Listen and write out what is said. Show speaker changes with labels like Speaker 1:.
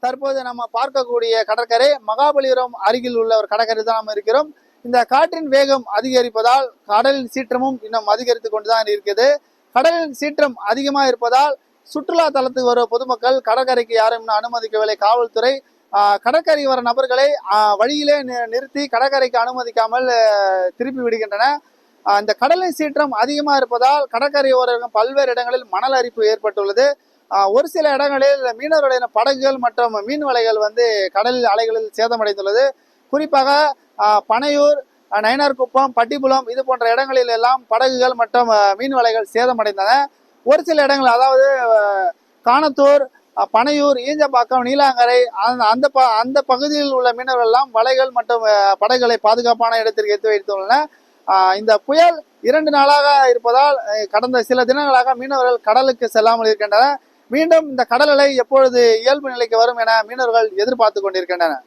Speaker 1: தற்போது நம்ம பார்க்கக்கூடிய கடற்கரை மகாபலிபுரம் அருகில் உள்ள ஒரு கடற்கரை தான் நம்ம இருக்கிறோம். இந்த காற்றின் வேகம் அதிகரிப்பதால் கடலின் சீற்றமும் இன்னும் அதிகரித்து கொண்டுதான் இருக்குது. கடலின் சீற்றம் அதிகமாக இருப்பதால் சுற்றுலா தலத்துக்கு வரும் பொதுமக்கள் கடற்கரைக்கு யாரும் இன்னும் அனுமதிக்கவில்லை. காவல்துறை கடற்கரை வர நபர்களை வழியிலே நிறுத்தி கடற்கரைக்கு அனுமதிக்காமல் திருப்பி விடுகின்றன. இந்த கடலின் சீற்றம் அதிகமாக இருப்பதால் கடற்கரை ஓரம் பல்வேறு இடங்களில் மணல் அரிப்பு ஏற்பட்டுள்ளது. ஒரு சில இடங்களில் மீனவர்களுடைய படகுகள் மற்றும் மீன் வலைகள் கடலில் அலைகளில் சேதமடைந்துள்ளது. குறிப்பாக பனையூர், நயினார்குப்பம், பட்டிப்புலம் இது போன்ற இடங்களில் எல்லாம் படகுகள் மற்றும் மீன் வலைகள் சேதமடைந்தன. ஒரு சில இடங்கள் அதாவது காணத்தூர், பனையூர், ஈஞ்சப்பாக்கம், நீலாங்கரை அந்த பகுதியில் உள்ள மீனவர்கள் எல்லாம் வலைகள் மற்றும் படகுகளை பாதுகாப்பான இடத்திற்கு எடுத்து வைத்துள்ளன. இந்த புயல் 2 நாளாக இருப்பதால் கடந்த சில தினங்களாக மீனவர்கள் கடலுக்கு செல்லாமல் இருக்கின்றனர். மீண்டும் இந்த கடல் அலை எப்பொழுது இயல்பு நிலைக்கு வரும் என மீனவர்கள் எதிர்பார்த்து கொண்டிருக்கின்றனர்.